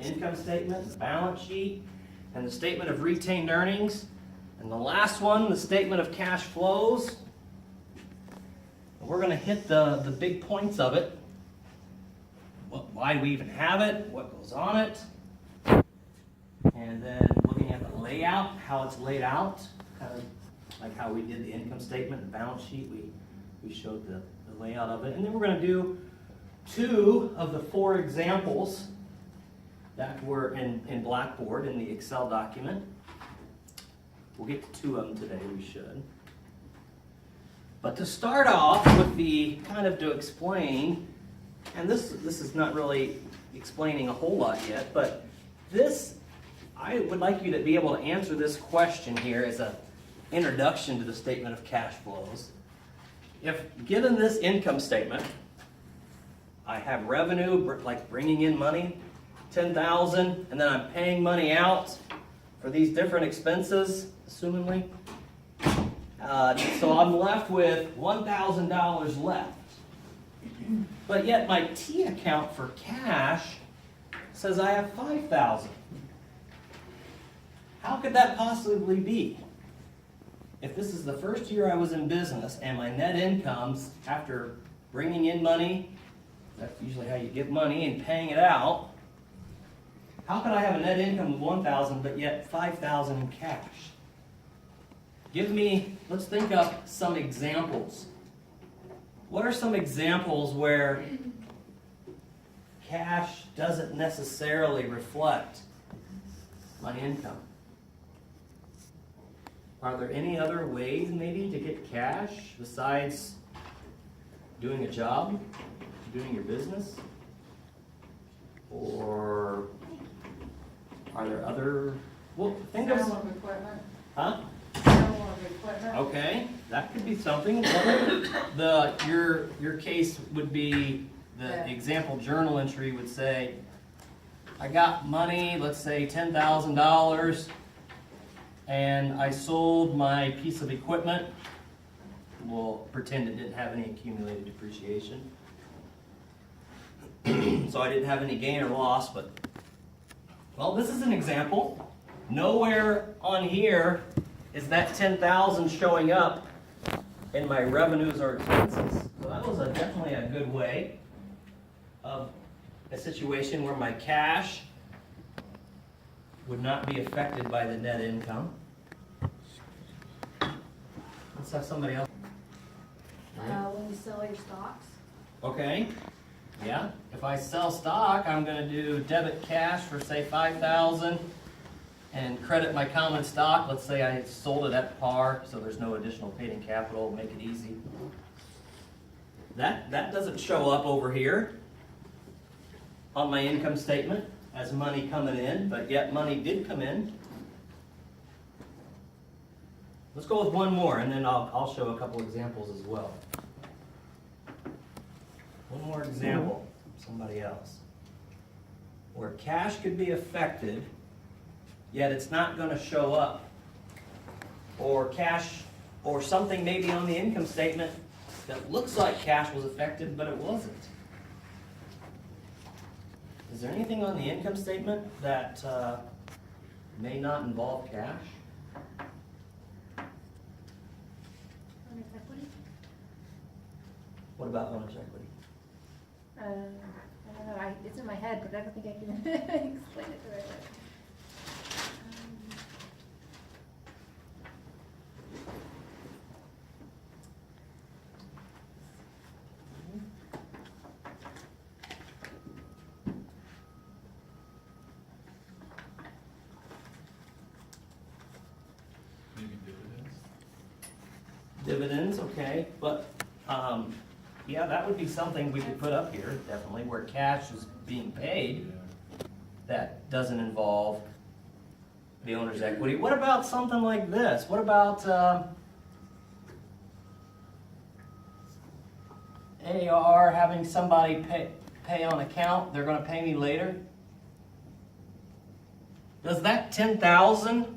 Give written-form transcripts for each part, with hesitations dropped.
income statement, the balance sheet, and the statement of retained earnings. And the last one, the statement of cash flows. We're going to hit the big points of it. Why do we even have it? What goes on it? And then looking at the layout, how it's laid out, kind of like how we did the income statement and balance sheet. We showed the layout of it. And then we're going to do 2 of the 4 examples that were in Blackboard in the Excel document. We'll get to 2 of them today, we should. But to start off with the kind of to explain, and this is not really explaining a whole lot yet, but this, I would like you to be able to answer this question here as an introduction to the statement of cash flows. If given this income statement, I have revenue, like bringing in money, $10,000, and then I'm paying money out for these different expenses, assumingly. So I'm left with $1,000 left. But yet my T account for cash says I have $5,000. How could that possibly be? If this is the first year I was in business and my net incomes after bringing in money, that's usually how you get money, and paying it out, how could I have a net income of $1,000 but yet $5,000 in cash? Let's think of some examples. What are some examples where cash doesn't necessarily reflect my income? Are there any other ways maybe to get cash besides doing a job, doing your business? Or are there other, well, think of equipment. Huh? Equipment. Okay, that could be something. Your case would be the example journal entry would say, I got money, let's say $10,000, and I sold my piece of equipment. We'll pretend it didn't have any accumulated depreciation. So I didn't have any gain or loss, but, well, this is an example. Nowhere on here is that $10,000 showing up in my revenues or expenses. So that was definitely a good way of a situation where my cash would not be affected by the net income. Let's have somebody else. When you sell your stocks. Okay, yeah. If I sell stock, I'm going to do debit cash for, say, $5,000 and credit my common stock. Let's say I sold it at par, so there's no additional paid-in capital. Make it easy. That doesn't show up over here on my income statement as money coming in, but yet money did come in. Let's go with one more, and then I'll show a couple examples as well. One more example, somebody else, where cash could be affected, yet it's not going to show up, or cash, or something maybe on the income statement that looks like cash was affected, but it wasn't. Is there anything on the income statement that may not involve cash? Owner's equity. What about owner's equity? I don't know. It's in my head, but I don't think I can explain it the right way. Maybe dividends? Dividends, okay, but yeah, that would be something we could put up here, definitely, where cash is being paid. Yeah. That doesn't involve the owner's equity. What about something like this? What about AR, having somebody pay on account, they're going to pay me later? Does that $10,000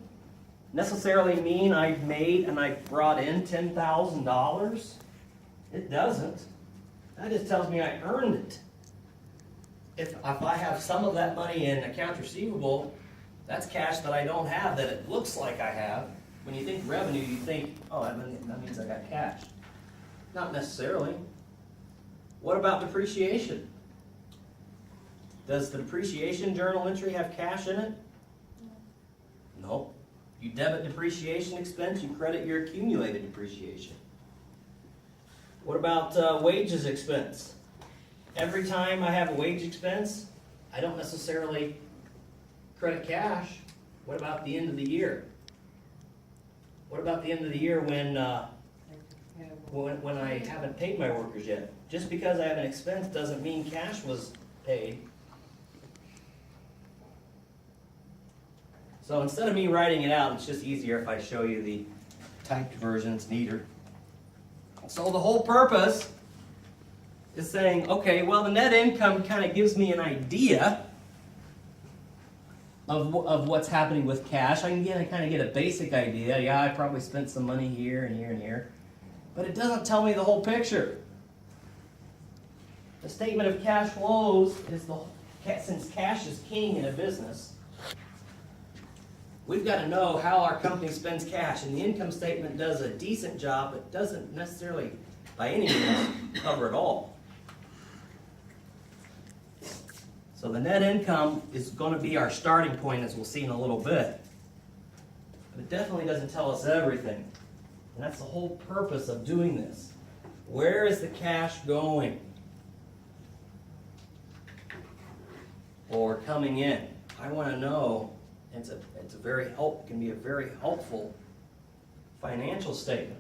necessarily mean I've made and I've brought in $10,000? It doesn't. That just tells me I earned it. if I have some of that money in accounts receivable, that's cash that I don't have, that it looks like I have. When you think revenue, you think, oh, that means I got cash. Not necessarily. What about depreciation? Does the depreciation journal entry have cash in it? No. You debit depreciation expense, you credit your accumulated depreciation. What about wages expense? Every time I have a wage expense, I don't necessarily credit cash. What about the end of the year? What about the end of the year when I haven't paid my workers yet? Just because I have an expense doesn't mean cash was paid. So instead of me writing it out, it's just easier if I show you the typed version. It's neater. So the whole purpose is saying, okay, well, the net income kind of gives me an idea of what's happening with cash. I can kind of get a basic idea. Yeah, I probably spent some money here and here and here. But it doesn't tell me the whole picture. The statement of cash flows is since cash is king in a business, we've got to know how our company spends cash. And the income statement does a decent job, but doesn't necessarily, by any means, cover it all. So the net income is going to be our starting point, as we'll see in a little bit. But it definitely doesn't tell us everything. And that's the whole purpose of doing this. Where is the cash going? Or coming in? I want to know. It can be a very helpful financial statement.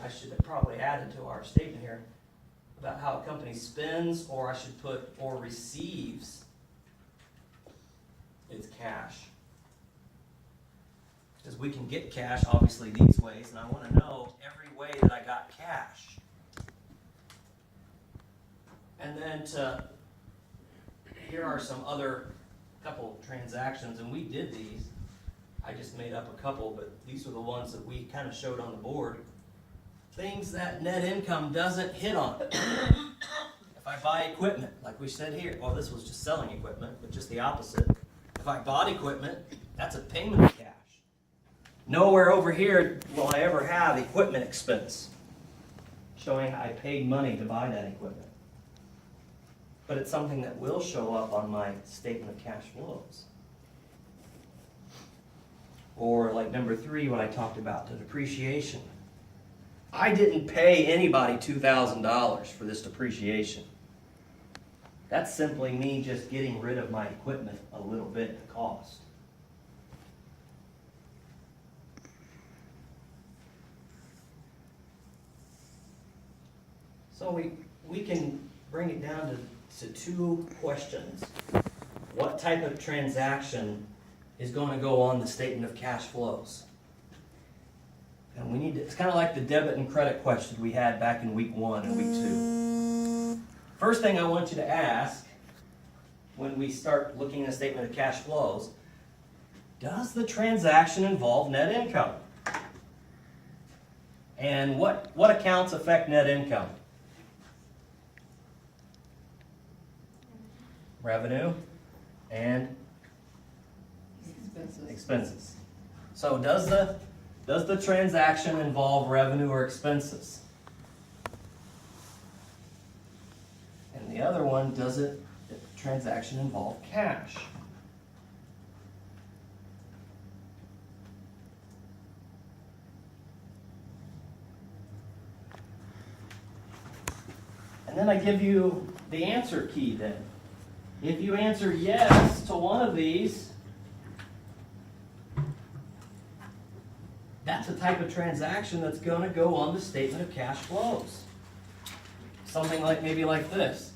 I should probably add it to our statement here about how a company spends, or I should put, or receives its cash. Because we can get cash, obviously, these ways, and I want to know every way that I got cash. And then here are some other couple transactions, and we did these. I just made up a couple, but these are the ones that we kind of showed on the board. Things that net income doesn't hit on. If I buy equipment, like we said here, well, this was just selling equipment, but just the opposite. If I bought equipment, that's a payment of cash. Nowhere over here will I ever have equipment expense, showing I paid money to buy that equipment. But it's something that will show up on my statement of cash flows. Or like number 3, what I talked about, the depreciation. I didn't pay anybody $2,000 for this depreciation. That's simply me just getting rid of my equipment a little bit in cost. So we can bring it down to 2 questions. What type of transaction is going to go on the statement of cash flows? And we need to, it's kind of like the debit and credit question we had back in week 1 and week 2. First thing I want you to ask when we start looking at a statement of cash flows, does the transaction involve net income? And what accounts affect net income? Revenue and expenses. So does the transaction involve revenue or expenses? And the other one, does the transaction involve cash? And then I give you the answer key then. If you answer yes to one of these, that's the type of transaction that's going to go on the statement of cash flows. Something like maybe like this.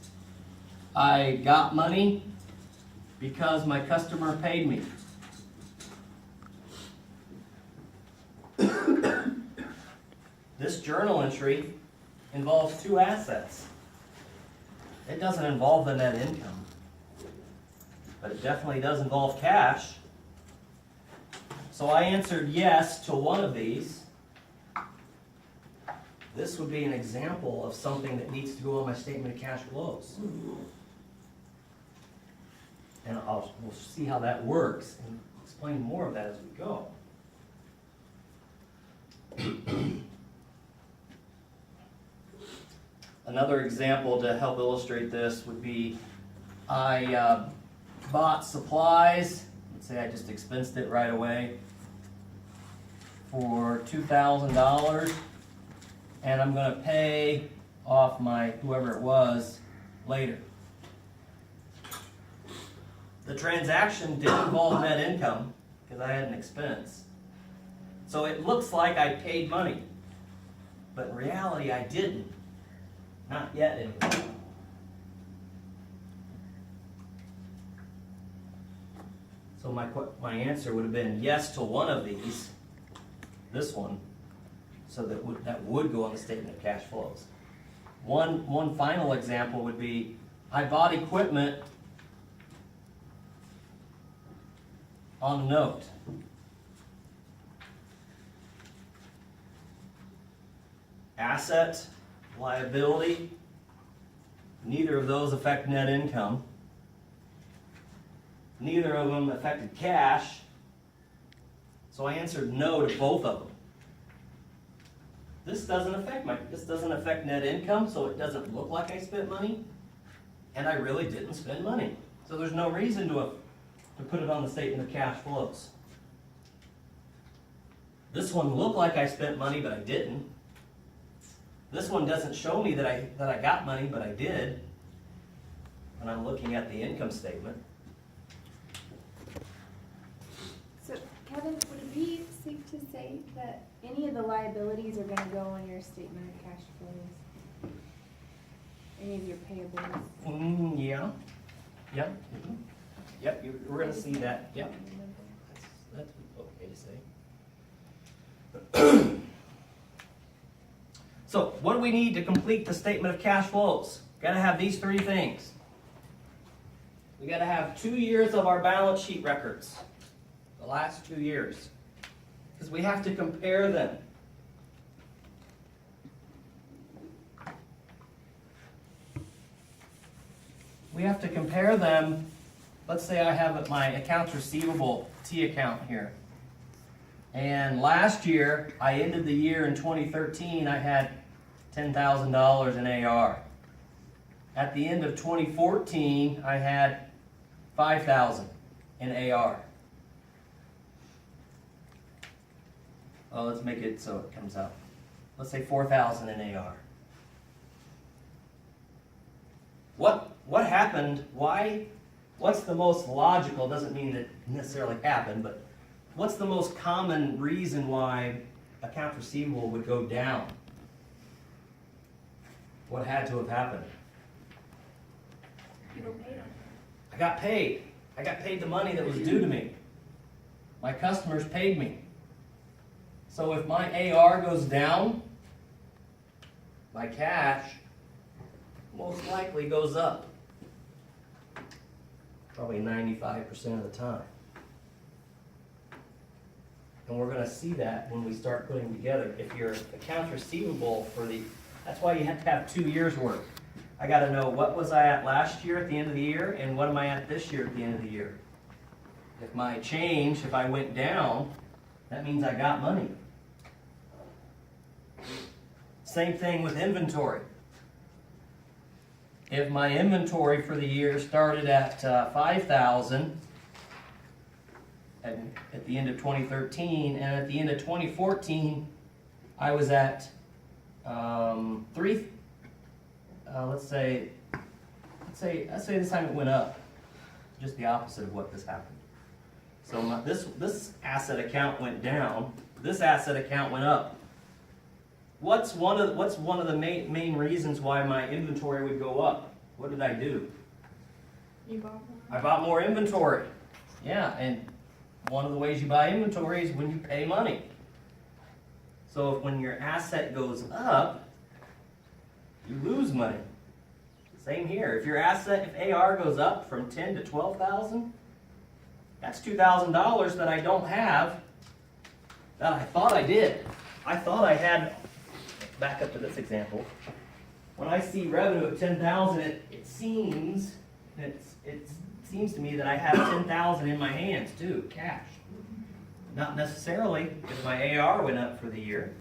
I got money because my customer paid me. This journal entry involves 2 assets. It doesn't involve the net income. but it definitely does involve cash. So I answered yes to one of these. This would be an example of something that needs to go on my statement of cash flows. And we'll see how that works and explain more of that as we go. Another example to help illustrate this would be I bought supplies. Let's say I just expensed it right away for $2,000, and I'm going to pay off my whoever it was later. The transaction did involve net income because I had an expense. So it looks like I paid money, but in reality I didn't. Not yet anyway. So my answer would have been yes to one of these, this one, so that would go on the statement of cash flows. One final example would be I bought equipment on a note. Asset, liability, neither of those affect net income. Neither of them affected cash. So I answered no to both of them. This doesn't affect net income, so it doesn't look like I spent money, and I really didn't spend money. So there's no reason to put it on the statement of cash flows. This one looked like I spent money, but I didn't. This one doesn't show me that I got money, but I did. And I'm looking at the income statement. So, Kevin, would it be safe to say that any of the liabilities are going to go on your statement of cash flows? Any of your payables? Yeah. Yep. Mm-hmm. Yep, we're going to see that. Yep. That's okay to say. So, what do we need to complete the statement of cash flows? Got to have these three things. We got to have 2 years of our balance sheet records, the last 2 years, because we have to compare them. We have to compare them. Let's say I have my accounts receivable T account here. And last year, I ended the year in 2013, I had $10,000 in AR. At the end of 2014, I had $5,000 in AR. Well, let's make it so it comes out. Let's say $4,000 in AR. What happened? What's the most logical? Doesn't mean it necessarily happened, but what's the most common reason why accounts receivable would go down? What had to have happened? People paid them. I got paid. I got paid the money that was due to me. My customers paid me. So if my AR goes down, my cash most likely goes up. Probably 95% of the time. And we're going to see that when we start putting together. If your accounts receivable that's why you have to have 2 years worth. I got to know what was I at last year at the end of the year and what am I at this year at the end of the year. If I went down, that means I got money. Same thing with inventory. If my inventory for the year started at 5,000 at the end of 2013, and at the end of 2014, I was at let's say this time it went up. Just the opposite of what this happened. So this asset account went down. This asset account went up. What's one of the main reasons why my inventory would go up? What did I do? You bought more? I bought more inventory. Yeah, and one of the ways you buy inventory is when you pay money. So when your asset goes up, you lose money. Same here. If your asset, if AR goes up from 10 to 12,000, that's $2,000 that I don't have that I thought I did. I thought I had, back up to this example. When I see revenue of 10,000, it seems to me that I have 10,000 in my hands too, cash. Not necessarily, because my AR went up for the year.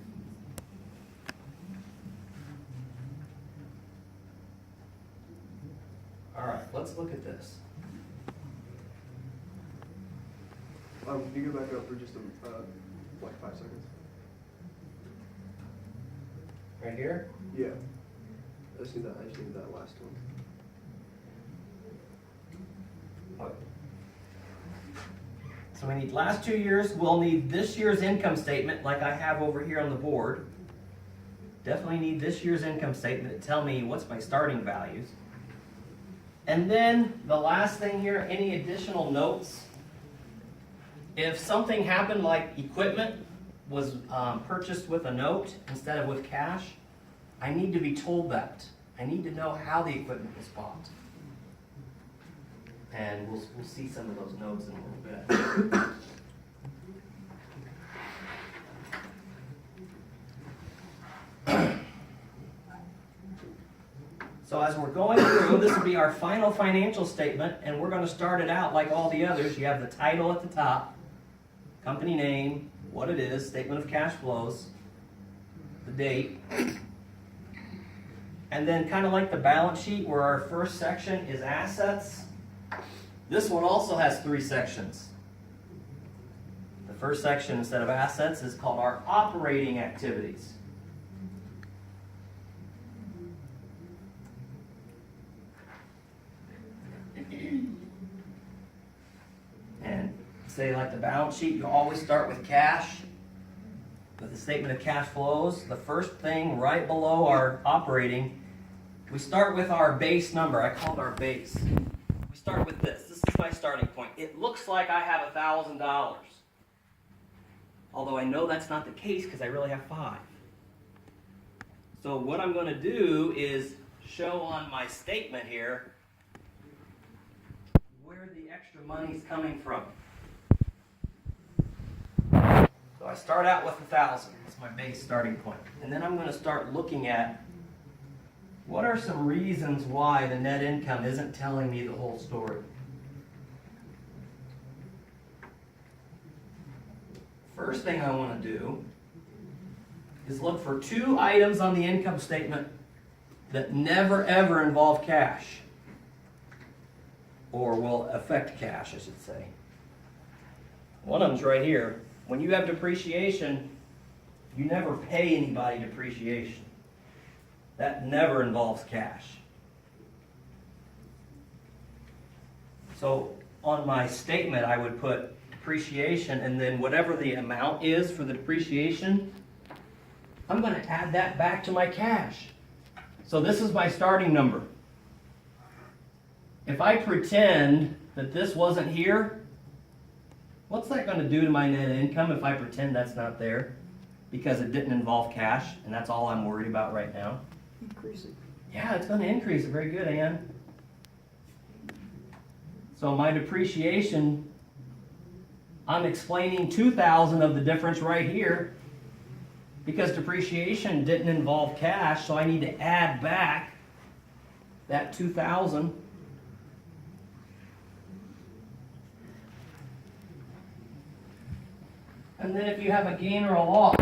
All right, let's look at this. Can you go back up for just like 5 seconds? Right here? Yeah. I just need that last one. Okay. So we need last 2 years. We'll need this year's income statement like I have over here on the board. Definitely need this year's income statement to tell me what's my starting values. And then the last thing here, any additional notes. If something happened like equipment was purchased with a note instead of with cash, I need to be told that. I need to know how the equipment was bought. And we'll see some of those notes in a little bit. So as we're going through, this will be our final financial statement, and we're going to start it out like all the others. You have the title at the top, company name, what it is, statement of cash flows, the date, and then kind of like the balance sheet where our first section is assets. This one also has 3 sections. The first section, instead of assets, is called our operating activities. And say like the balance sheet, you always start with cash. With the statement of cash flows, the first thing right below our operating, we start with our base number. I call it our base. We start with this. This is my starting point. It looks like I have $1,000. Although I know that's not the case because I really have 5. So what I'm going to do is show on my statement here where the extra money is coming from. So I start out with 1,000. That's my base starting point. And then I'm going to start looking at what are some reasons why the net income isn't telling me the whole story. First thing I want to do is look for 2 items on the income statement that never ever involve cash, or will affect cash, I should say. One of them's right here. When you have depreciation, you never pay anybody depreciation. That never involves cash. So on my statement, I would put depreciation, and then whatever the amount is for the depreciation, I'm going to add that back to my cash. So this is my starting number. If I pretend that this wasn't here, what's that going to do to my net income if I pretend that's not there? Because it didn't involve cash, and that's all I'm worried about right now. Increasing. Yeah, it's going to increase. Very good, Ann. So my depreciation, I'm explaining 2,000 of the difference right here because depreciation didn't involve cash, so I need to add back that 2,000. And then if you have a gain or a loss,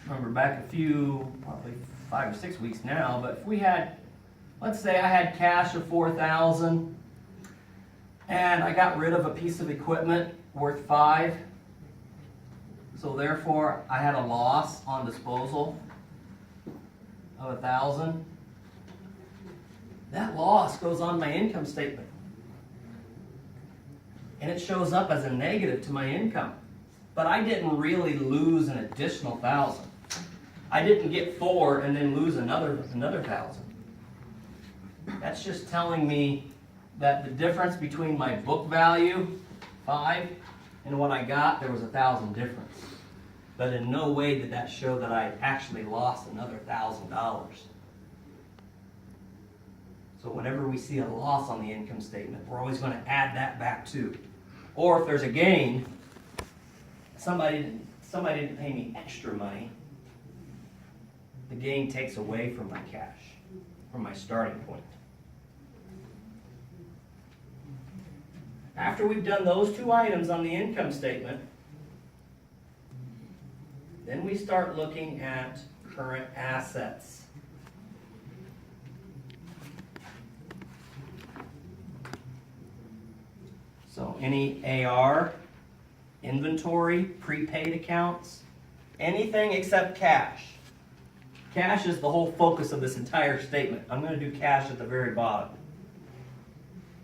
remember back a few, probably 5 or 6 weeks now, but if we had, let's say I had cash of 4,000 and I got rid of a piece of equipment worth 5, so therefore I had a loss on disposal of 1,000. That loss goes on my income statement. And it shows up as a negative to my income. But I didn't really lose an additional 1,000. I didn't get 4 and then lose another 1,000. That's just telling me that the difference between my book value, 5, and what I got, there was 1,000 difference. But in no way did that show that I actually lost another $1,000. So whenever we see a loss on the income statement, we're always going to add that back too. Or if there's a gain, somebody didn't pay me extra money, the gain takes away from my cash, from my starting point. After we've done those two items on the income statement, then we start looking at current assets. So any AR, inventory, prepaid accounts, anything except cash. Cash is the whole focus of this entire statement. I'm going to do cash at the very bottom.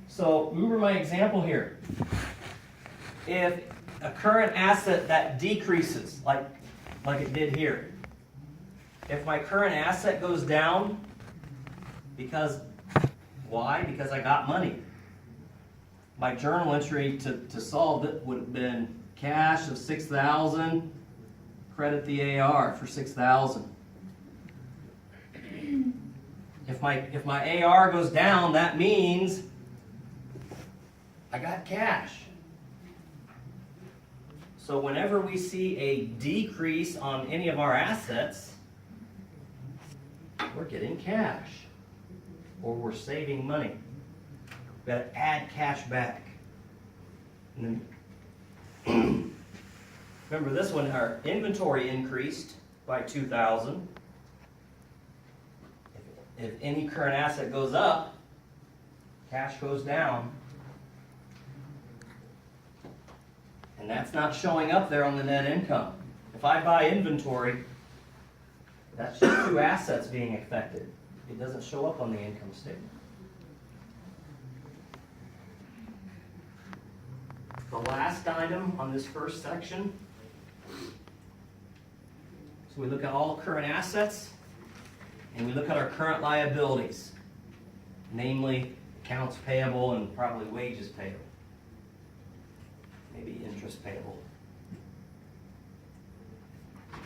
So remember my example here. If a current asset that decreases, like it did here, if my current asset goes down, why? Because I got money. My journal entry to solve it would have been cash of $6,000, credit the AR for $6,000. If my AR goes down, that means I got cash. So whenever we see a decrease on any of our assets, we're getting cash, or we're saving money. We've got to add cash back. And then remember this one, our inventory increased by $2,000. If any current asset goes up, cash goes down. And that's not showing up there on the net income. If I buy inventory, that's just two assets being affected. It doesn't show up on the income statement. The last item on this first section, so we look at all current assets and we look at our current liabilities, namely accounts payable and probably wages payable, maybe interest payable.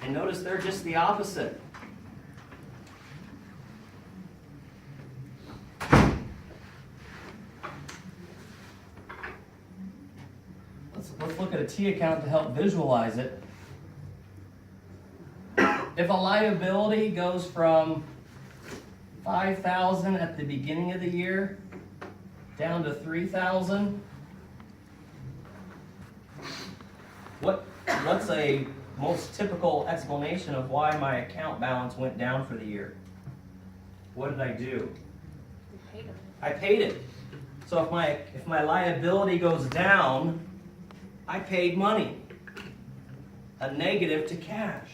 And notice they're just the opposite. Let's look at a T account to help visualize it. If a liability goes from $5,000 at the beginning of the year down to $3,000, what's a most typical explanation of why my account balance went down for the year? What did I do? You paid them. I paid it. So if my liability goes down, I paid money. A negative to cash.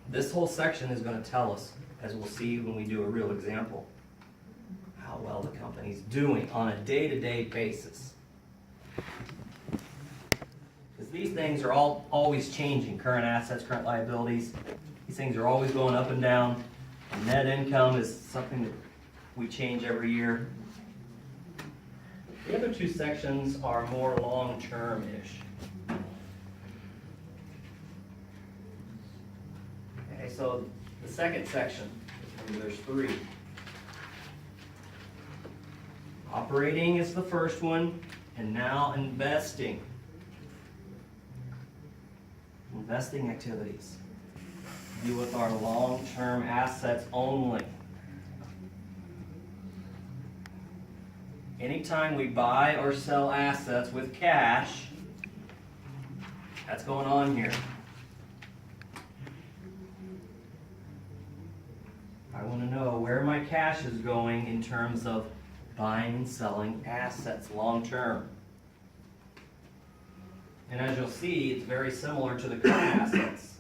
This whole section is going to tell us, as we'll see when we do a real example, how well the company's doing on a day-to-day basis. Because these things are always changing. Current assets, current liabilities. These things are always going up and down. And net income is something that we change every year. The other two sections are more long-term-ish. Okay, so the second section, there's three. Operating is the first one, and now investing. Investing activities deal with our long-term assets only. Anytime we buy or sell assets with cash, that's going on here. I want to know where my cash is going in terms of buying and selling assets long-term. And as you'll see, it's very similar to the current assets.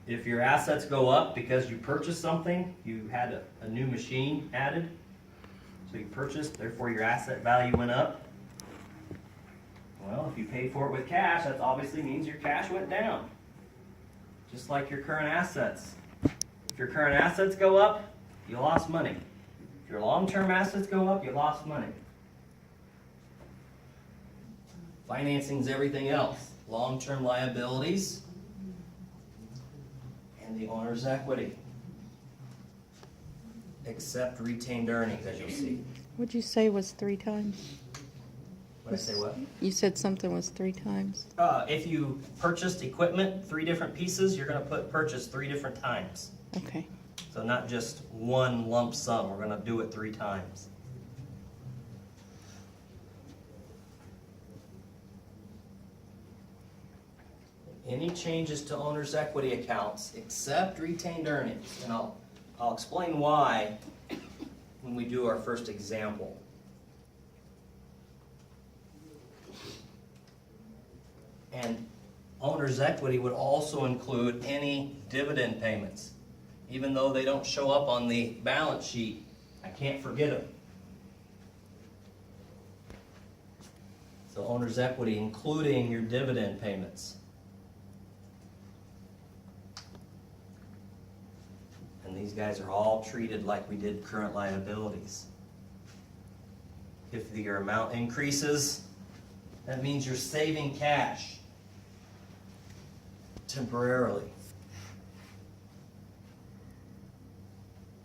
If your assets go up because you purchased something, you had a new machine added, so you purchased, therefore your asset value went up. Well, if you paid for it with cash, that obviously means your cash went down. Just like your current assets. If your current assets go up, you lost money. If your long-term assets go up, you lost money. Financing's everything else. Long-term liabilities and the owner's equity. Except retained earnings, as you'll see. What'd you say was 3 times? What did I say, what? You said something was 3 times. If you purchased equipment, 3 different pieces, you're gonna purchase 3 different times. Okay. So not just one lump sum, we're gonna do it 3 times. Any changes to owner's equity accounts except retained earnings, and I'll explain why when we do our first example. And owner's equity would also include any dividend payments. Even though they don't show up on the balance sheet, I can't forget them. So owner's equity, including your dividend payments. And these guys are all treated like we did current liabilities. If your amount increases, that means you're saving cash temporarily.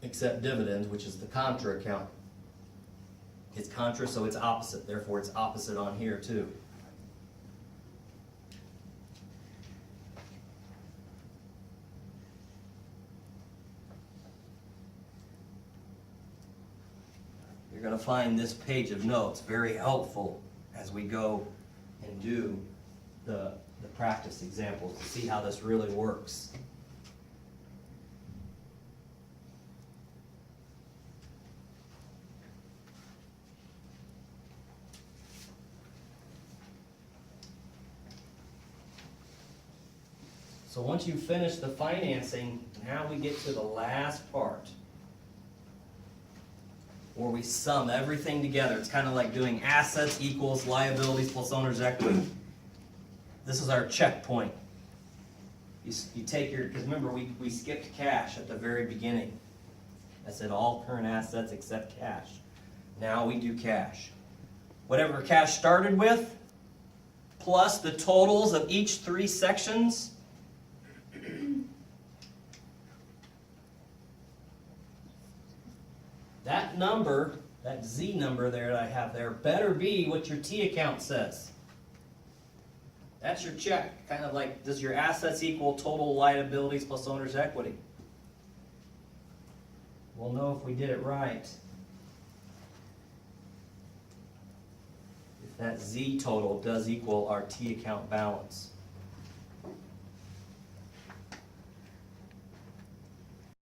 Except dividends, which is the contra account. It's contra, so it's opposite. Therefore, it's opposite on here too. You're going to find this page of notes very helpful as we go and do the practice examples to see how this really works. So once you finish the financing, now we get to the last part, where we sum everything together. It's kind of like doing assets equals liabilities plus owner's equity. This is our checkpoint. You take your, because remember we skipped cash at the very beginning. I said all current assets except cash. Now we do cash. Whatever cash started with, plus the totals of each 3 sections, that number, that Z number there that I have there, better be what your T account says. That's your check. Kind of like, does your assets equal total liabilities plus owner's equity? We'll know if we did it right. If that Z total does equal our T account balance.